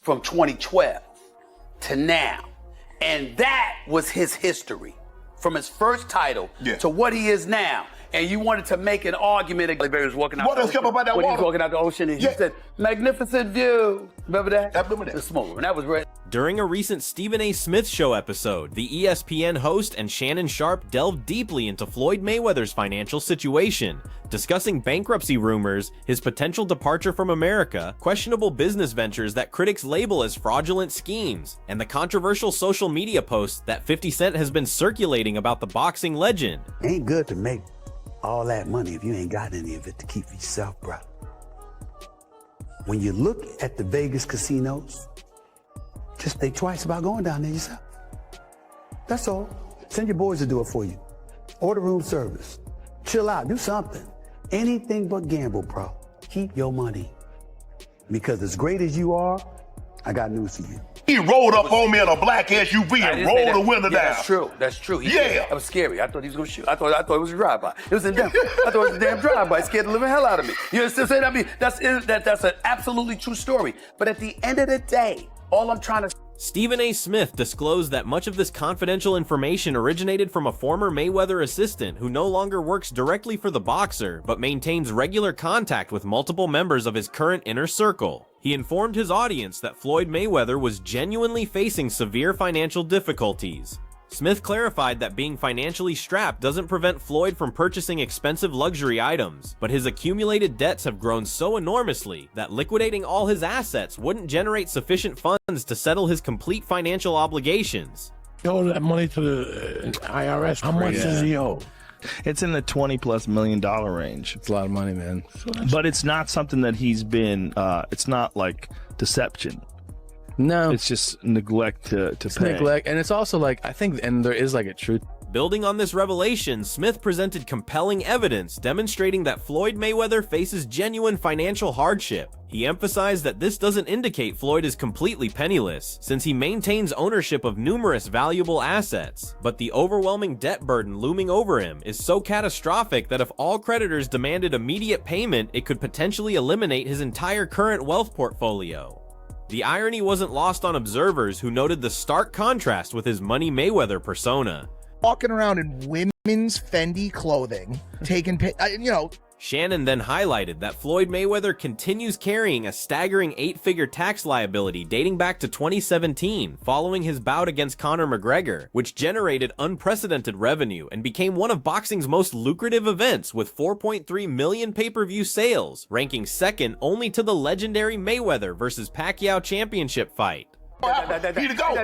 from 2012 to now. And that was his history from his first title to what he is now. And you wanted to make an argument. Like Barry was walking out. What else come about that when water? he was walking out the ocean and he said, "Magnificent view." Remember that? I remember that. The smoke. And that was red. During a recent Stephen A. Smith Show episode, the ESPN host and Shannon Sharpe delved deeply into Floyd Mayweather's financial situation, discussing bankruptcy rumors, his potential departure from America, questionable business ventures that critics label as fraudulent schemes, and the controversial social media posts that 50 Cent has been circulating about the boxing legend. Ain't good to make all that money if you ain't got any of it to keep for yourself, bro. When you look at the Vegas casinos, just think twice about going down there yourself. That's all. Send your boys to do it for you. Order room service. Chill out, do something. Anything but gamble, bro. Keep your money. Because as great as you are, I got news for you. He rolled up on me in a black SUV and rolled the window down. That's true. That's true. Yeah. That was scary. I thought he was going to shoot. I thought it was a drive-by. It was a damn. I thought it was a damn drive-by. It scared the living hell out of me. You understand what I'm saying? I mean, that's an absolutely true story. But at the end of the day, all I'm trying to... Stephen A. Smith disclosed that much of this confidential information originated from a former Mayweather assistant who no longer works directly for the boxer, but maintains regular contact with multiple members of his current inner circle. He informed his audience that Floyd Mayweather was genuinely facing severe financial difficulties. Smith clarified that being financially strapped doesn't prevent Floyd from purchasing expensive luxury items, but his accumulated debts have grown so enormously that liquidating all his assets wouldn't generate sufficient funds to settle his complete financial obligations. He owed that money to the IRS. How much does he owe? It's in the $20+ million range. It's a lot of money, man. But it's not something that he's been, it's not like deception. No. It's just neglect to pay. Neglect. And it's also like, I think, and there is like a truth. Building on this revelation, Smith presented compelling evidence demonstrating that Floyd Mayweather faces genuine financial hardship. He emphasized that this doesn't indicate Floyd is completely penniless, since he maintains ownership of numerous valuable assets. But the overwhelming debt burden looming over him is so catastrophic that if all creditors demanded immediate payment, it could potentially eliminate his entire current wealth portfolio. The irony wasn't lost on observers who noted the stark contrast with his Money Mayweather persona. Walking around in women's Fendi clothing, taking, Shannon then highlighted that Floyd Mayweather continues carrying a staggering 8-figure tax liability dating back to 2017 following his bout against Conor McGregor, which generated unprecedented revenue and became one of boxing's most lucrative events with 4.3 million pay-per-view sales, ranking second only to the legendary Mayweather vs. Pacquiao championship fight. He to go.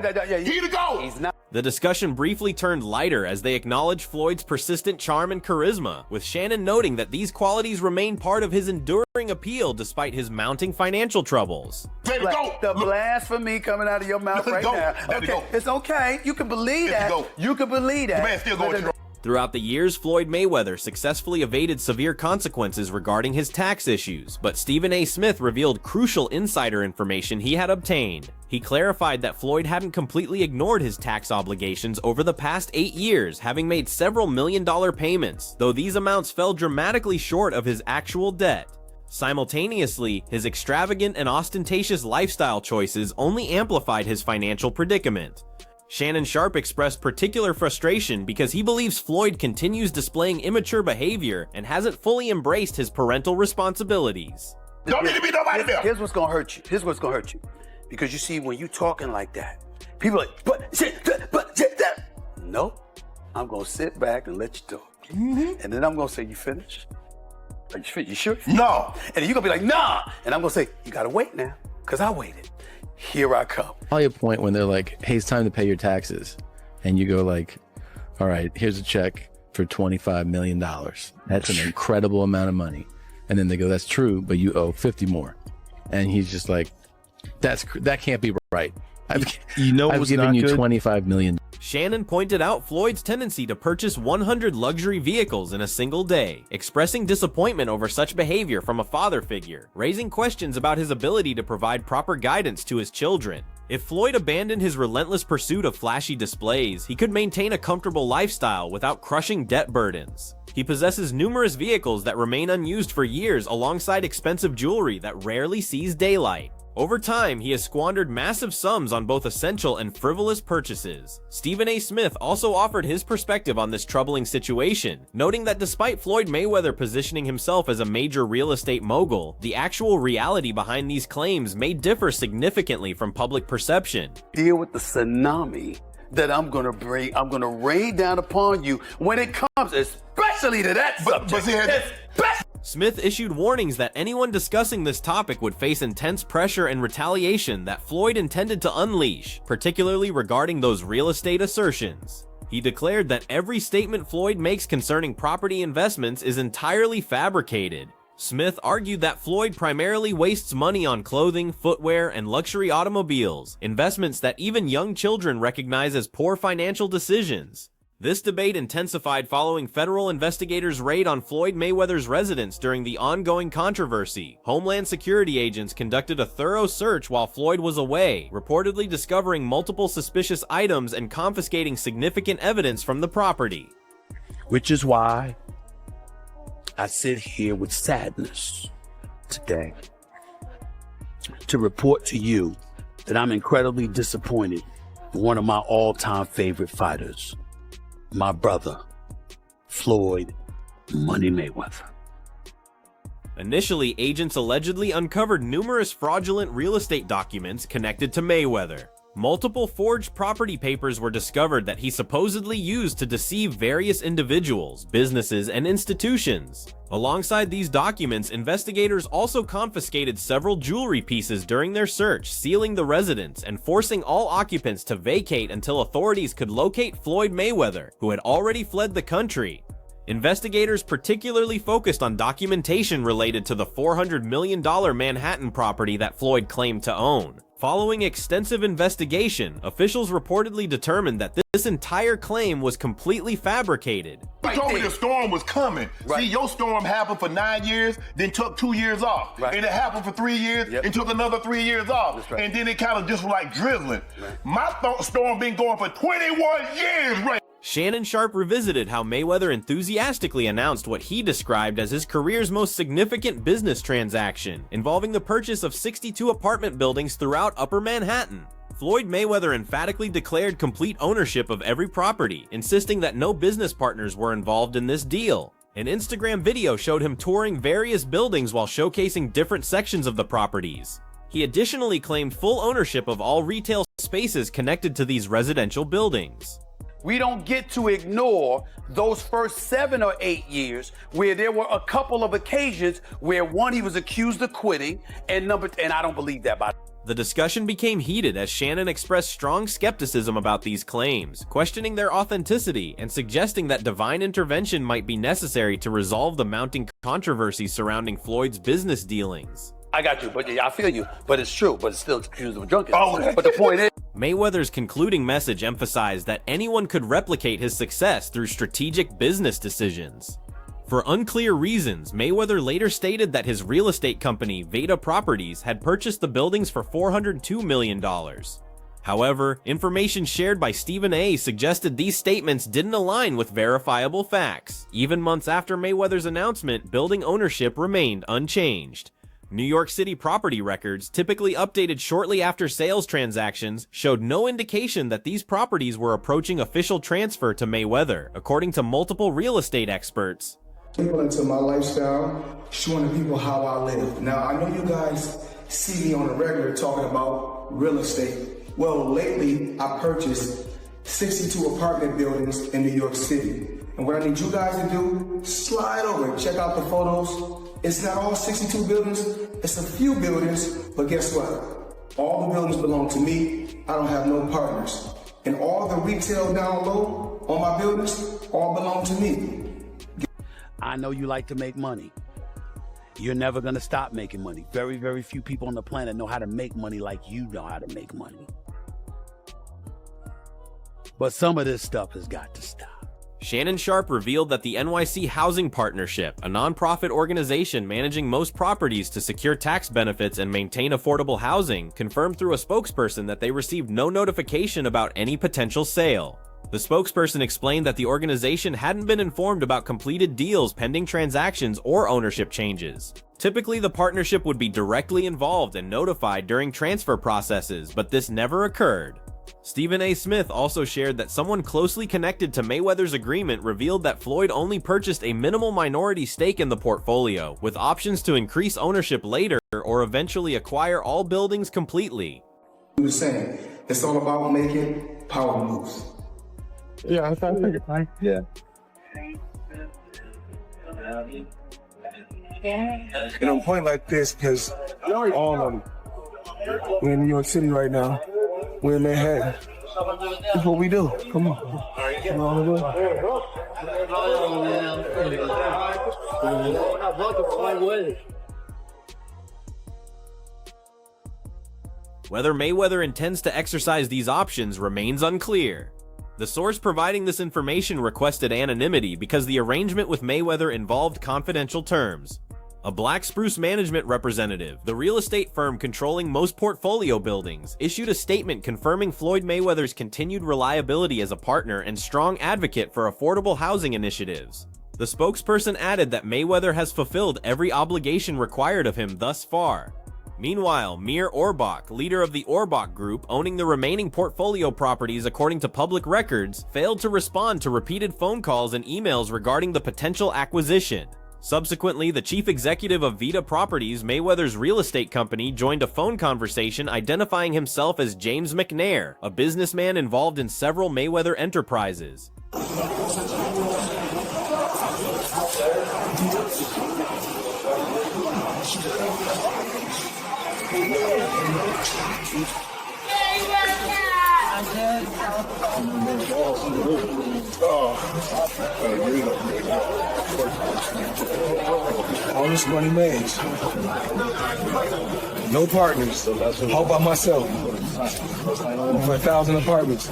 He to go. He's not. The discussion briefly turned lighter as they acknowledged Floyd's persistent charm and charisma, with Shannon noting that these qualities remain part of his enduring appeal despite his mounting financial troubles. The blasphemy coming out of your mouth right now. Okay, it's okay. You can believe that. You can believe that. The man still going. Throughout the years, Floyd Mayweather successfully evaded severe consequences regarding his tax issues, but Stephen A. Smith revealed crucial insider information he had obtained. He clarified that Floyd hadn't completely ignored his tax obligations over the past 8 years, having made several million-dollar payments, though these amounts fell dramatically short of his actual debt. Simultaneously, his extravagant and ostentatious lifestyle choices only amplified his financial predicament. Shannon Sharpe expressed particular frustration because he believes Floyd continues displaying immature behavior and hasn't fully embraced his parental responsibilities. Don't need to be nobody there. Here's what's gonna hurt you. Here's what's gonna hurt you. Because you see, when you talking like that, people are like, but shit, that. No, I'm gonna sit back and let you talk. And then I'm gonna say, you finished? Are you finished? You sure? No. And then you're gonna be like, nah. And I'm gonna say, you gotta wait now, because I waited. Here I come. Probably a point when they're like, hey, it's time to pay your taxes. And you go like, all right, here's a check for $25 million. That's an incredible amount of money. And then they go, that's true, but you owe 50 more. And he's just like, that can't be right. I've given you $25 million. Shannon pointed out Floyd's tendency to purchase 100 luxury vehicles in a single day, expressing disappointment over such behavior from a father figure, raising questions about his ability to provide proper guidance to his children. If Floyd abandoned his relentless pursuit of flashy displays, he could maintain a comfortable lifestyle without crushing debt burdens. He possesses numerous vehicles that remain unused for years alongside expensive jewelry that rarely sees daylight. Over time, he has squandered massive sums on both essential and frivolous purchases. Stephen A. Smith also offered his perspective on this troubling situation, noting that despite Floyd Mayweather positioning himself as a major real estate mogul, the actual reality behind these claims may differ significantly from public perception. Deal with the tsunami that I'm gonna bring, I'm gonna rain down upon you when it comes, especially to that subject. Smith issued warnings that anyone discussing this topic would face intense pressure and retaliation that Floyd intended to unleash, particularly regarding those real estate assertions. He declared that every statement Floyd makes concerning property investments is entirely fabricated. Smith argued that Floyd primarily wastes money on clothing, footwear, and luxury automobiles, investments that even young children recognize as poor financial decisions. This debate intensified following federal investigators' raid on Floyd Mayweather's residence during the ongoing controversy. Homeland Security agents conducted a thorough search while Floyd was away, reportedly discovering multiple suspicious items and confiscating significant evidence from the property. Which is why I sit here with sadness today to report to you that I'm incredibly disappointed in one of my all-time favorite fighters, my brother, Floyd Money Mayweather. Initially, agents allegedly uncovered numerous fraudulent real estate documents connected to Mayweather. Multiple forged property papers were discovered that he supposedly used to deceive various individuals, businesses, and institutions. Alongside these documents, investigators also confiscated several jewelry pieces during their search, sealing the residence and forcing all occupants to vacate until authorities could locate Floyd Mayweather, who had already fled the country. Investigators particularly focused on documentation related to the $400 million Manhattan property that Floyd claimed to own. Following extensive investigation, officials reportedly determined that this entire claim was completely fabricated. You told me the storm was coming. See, your storm happened for 9 years, then took 2 years off. And it happened for 3 years, and took another 3 years off. And then it kind of just was like drizzling. My storm been going for 21 years, right? Shannon Sharpe revisited how Mayweather enthusiastically announced what he described as his career's most significant business transaction, involving the purchase of 62 apartment buildings throughout Upper Manhattan. Floyd Mayweather emphatically declared complete ownership of every property, insisting that no business partners were involved in this deal. An Instagram video showed him touring various buildings while showcasing different sections of the properties. He additionally claimed full ownership of all retail spaces connected to these residential buildings. We don't get to ignore those first 7 or 8 years where there were a couple of occasions where one, he was accused of quitting, and I don't believe that, by the way. The discussion became heated as Shannon expressed strong skepticism about these claims, questioning their authenticity and suggesting that divine intervention might be necessary to resolve the mounting controversy surrounding Floyd's business dealings. I got you, but I feel you, but it's true, but it's still accused of drunkenness. But the point is, Mayweather's concluding message emphasized that anyone could replicate his success through strategic business decisions. For unclear reasons, Mayweather later stated that his real estate company, Veda Properties, had purchased the buildings for $402 million. However, information shared by Stephen A. suggested these statements didn't align with verifiable facts. Even months after Mayweather's announcement, building ownership remained unchanged. New York City property records, typically updated shortly after sales transactions, showed no indication that these properties were approaching official transfer to Mayweather, according to multiple real estate experts. People into my lifestyle, showing the people how I live. Now, I know you guys see me on a regular talking about real estate. Well, lately, I purchased 62 apartment buildings in New York City. And what I need you guys to do, slide over and check out the photos. It's not all 62 buildings, it's a few buildings, but guess what? All the buildings belong to me. I don't have no partners. And all the retail down low on my buildings all belong to me. I know you like to make money. You're never gonna stop making money. Very, very few people on the planet know how to make money like you know how to make money. But some of this stuff has got to stop. Shannon Sharpe revealed that the NYC Housing Partnership, a nonprofit organization managing most properties to secure tax benefits and maintain affordable housing, confirmed through a spokesperson that they received no notification about any potential sale. The spokesperson explained that the organization hadn't been informed about completed deals, pending transactions, or ownership changes. Typically, the partnership would be directly involved and notified during transfer processes, but this never occurred. Stephen A. Smith also shared that someone closely connected to Mayweather's agreement revealed that Floyd only purchased a minimal minority stake in the portfolio, with options to increase ownership later or eventually acquire all buildings completely. You were saying, it's all about making power moves. Yeah, I figured. Yeah. And on a point like this, because all of them, we're in New York City right now. We're in Manhattan. That's what we do. Come on. Come on, Whether Mayweather intends to exercise these options remains unclear. The source providing this information requested anonymity because the arrangement with Mayweather involved confidential terms. A Black Spruce Management representative, the real estate firm controlling most portfolio buildings, issued a statement confirming Floyd Mayweather's continued reliability as a partner and strong advocate for affordable housing initiatives. The spokesperson added that Mayweather has fulfilled every obligation required of him thus far. Meanwhile, Mir Orbach, leader of the Orbach Group owning the remaining portfolio properties according to public records, failed to respond to repeated phone calls and emails regarding the potential acquisition. Subsequently, the chief executive of Vita Properties, Mayweather's real estate company, joined a phone conversation identifying himself as James McNair, a businessman involved in several Mayweather enterprises. all this money made. No partners. All by myself. For 1,000 apartments.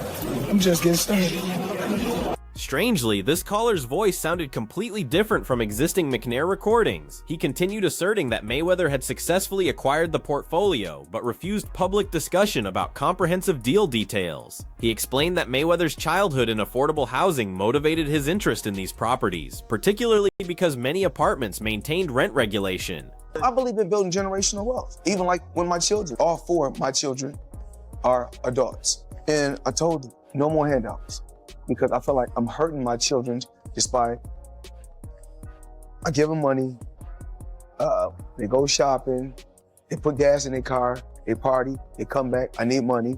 I'm just getting started. Strangely, this caller's voice sounded completely different from existing McNair recordings. He continued asserting that Mayweather had successfully acquired the portfolio, but refused public discussion about comprehensive deal details. He explained that Mayweather's childhood in affordable housing motivated his interest in these properties, particularly because many apartments maintained rent regulation. I believe in building generational wealth. Even like when my children, all 4 of my children are adults. And I told them, no more handouts. Because I feel like I'm hurting my children just by, I give them money, they go shopping, they put gas in their car, they party, they come back, I need money.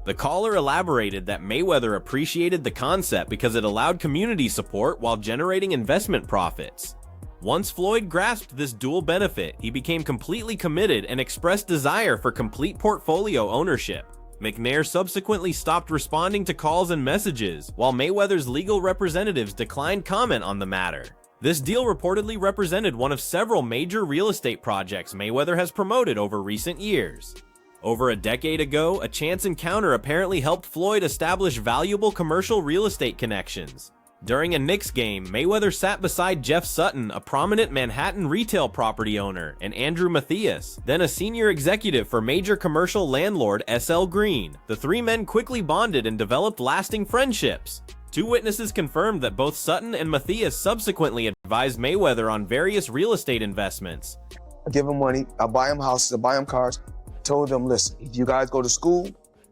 The caller elaborated that Mayweather appreciated the concept because it allowed community support while generating investment profits. Once Floyd grasped this dual benefit, he became completely committed and expressed desire for complete portfolio ownership. McNair subsequently stopped responding to calls and messages, while Mayweather's legal representatives declined comment on the matter. This deal reportedly represented one of several major real estate projects Mayweather has promoted over recent years. Over a decade ago, a chance encounter apparently helped Floyd establish valuable commercial real estate connections. During a Knicks game, Mayweather sat beside Jeff Sutton, a prominent Manhattan retail property owner, and Andrew Matthias, then a senior executive for major commercial landlord SL Green. The 3 men quickly bonded and developed lasting friendships. 2 witnesses confirmed that both Sutton and Matthias subsequently advised Mayweather on various real estate investments. I give them money, I buy them houses, I buy them cars. Told them, listen, if you guys go to school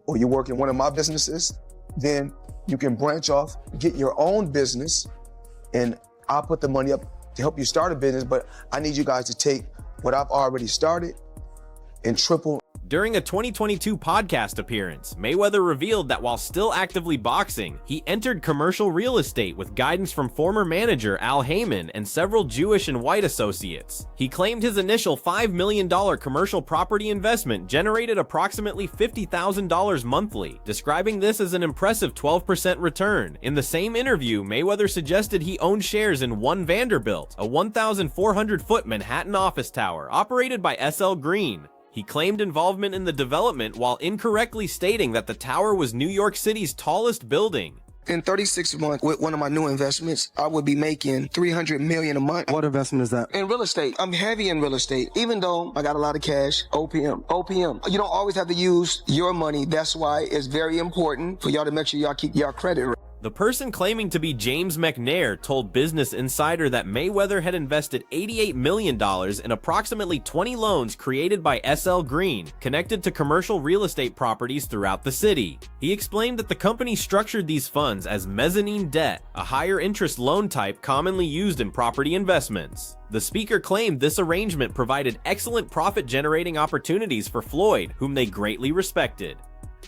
or you work in one of my businesses, then you can branch off, get your own business, and I'll put the money up to help you start a business, but I need you guys to take what I've already started and triple. During a 2022 podcast appearance, Mayweather revealed that while still actively boxing, he entered commercial real estate with guidance from former manager Al Heyman and several Jewish and white associates. He claimed his initial $5 million commercial property investment generated approximately $50,000 monthly, describing this as an impressive 12% return. In the same interview, Mayweather suggested he owned shares in One Vanderbilt, a 1,400-foot Manhattan office tower operated by SL Green. He claimed involvement in the development while incorrectly stating that the tower was New York City's tallest building. In 36 months, with one of my new investments, I would be making $300 million a month. What investment is that? In real estate. I'm heavy in real estate. Even though I got a lot of cash, OPM. You don't always have to use your money. That's why it's very important for y'all to make sure y'all keep y'all credit. The person claiming to be James McNair told Business Insider that Mayweather had invested $88 million in approximately 20 loans created by SL Green, connected to commercial real estate properties throughout the city. He explained that the company structured these funds as mezzanine debt, a higher interest loan type commonly used in property investments. The speaker claimed this arrangement provided excellent profit-generating opportunities for Floyd, whom they greatly respected.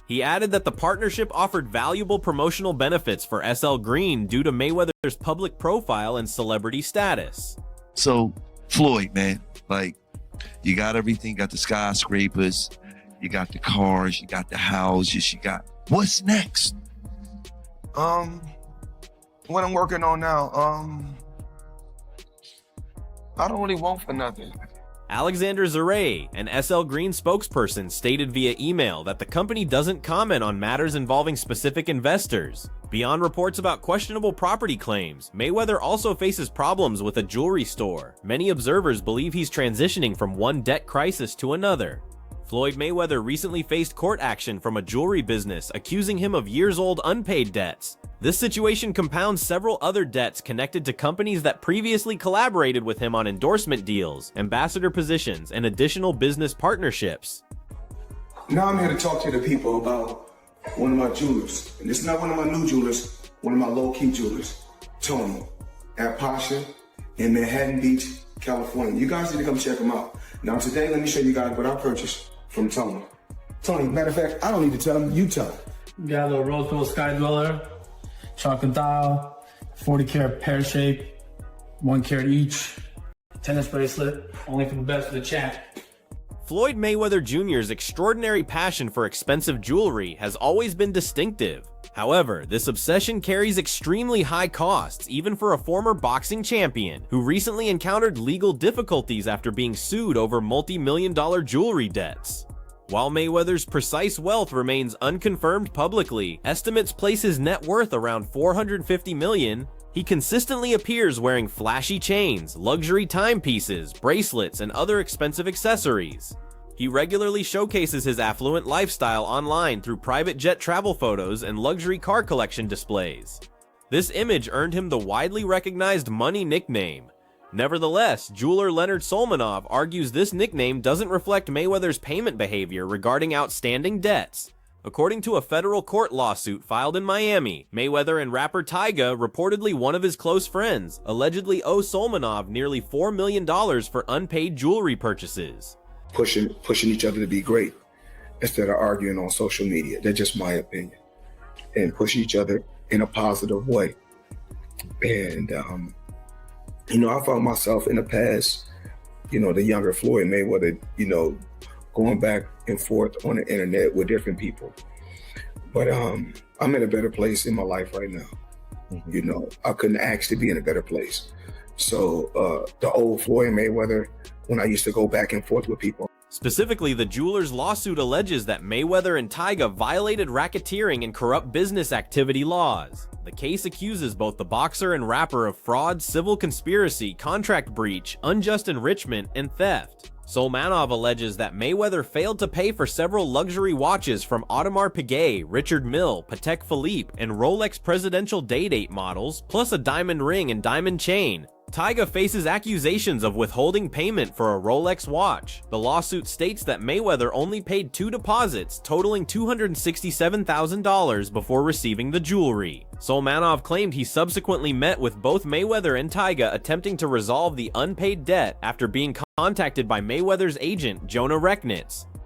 He added that the partnership offered valuable promotional benefits for SL Green due to Mayweather's public profile and celebrity status. So, Floyd, man, like, you got everything, got the skyscrapers, you got the cars, you got the houses, you got... What's next? What I'm working on now, I don't really want for nothing. Alexander Zaray, an SL Green spokesperson, stated via email that the company doesn't comment on matters involving specific investors. Beyond reports about questionable property claims, Mayweather also faces problems with a jewelry store. Many observers believe he's transitioning from one debt crisis to another. Floyd Mayweather recently faced court action from a jewelry business accusing him of years-old unpaid debts. This situation compounds several other debts connected to companies that previously collaborated with him on endorsement deals, ambassador positions, and additional business partnerships. Now I'm here to talk to the people about one of my jewelers. And it's not one of my new jewelers, one of my low-key jewelers, Tony, at Pasha in Manhattan Beach, California. You guys need to come check him out. Now today, let me show you guys what I purchased from Tony. Tony, matter of fact, I don't need to tell him, you tell him. We got a little rose gold sky dweller, chocolate dial, 40 karat pear shape, 1 carat each, tennis bracelet, only for the best of the champ. Floyd Mayweather Jr.'s extraordinary passion for expensive jewelry has always been distinctive. However, this obsession carries extremely high costs, even for a former boxing champion, who recently encountered legal difficulties after being sued over multi-million-dollar jewelry debts. While Mayweather's precise wealth remains unconfirmed publicly, estimates place his net worth around $450 million. He consistently appears wearing flashy chains, luxury timepieces, bracelets, and other expensive accessories. He regularly showcases his affluent lifestyle online through private jet travel photos and luxury car collection displays. This image earned him the widely recognized Money nickname. Nevertheless, jeweler Leonard Solmanov argues this nickname doesn't reflect Mayweather's payment behavior regarding outstanding debts. According to a federal court lawsuit filed in Miami, Mayweather and rapper Tyga, reportedly one of his close friends, allegedly owe Solmanov nearly $4 million for unpaid jewelry purchases. Pushing each other to be great instead of arguing on social media. That's just my opinion. And push each other in a positive way. And, I found myself in the past, the younger Floyd Mayweather, going back and forth on the internet with different people. But I'm in a better place in my life right now. Mm-hmm. I couldn't actually be in a better place. So the old Floyd Mayweather, when I used to go back and forth with people. Specifically, the jeweler's lawsuit alleges that Mayweather and Tyga violated racketeering and corrupt business activity laws. The case accuses both the boxer and rapper of fraud, civil conspiracy, contract breach, unjust enrichment, and theft. Solmanov alleges that Mayweather failed to pay for several luxury watches from Audemars Piguet, Richard Mille, Patek Philippe, and Rolex presidential day-date models, plus a diamond ring and diamond chain. Tyga faces accusations of withholding payment for a Rolex watch. The lawsuit states that Mayweather only paid 2 deposits, totaling $267,000 before receiving the jewelry. Solmanov claimed he subsequently met with both Mayweather and Tyga attempting to resolve the unpaid debt after being contacted by Mayweather's agent, Jonah Rechnitz.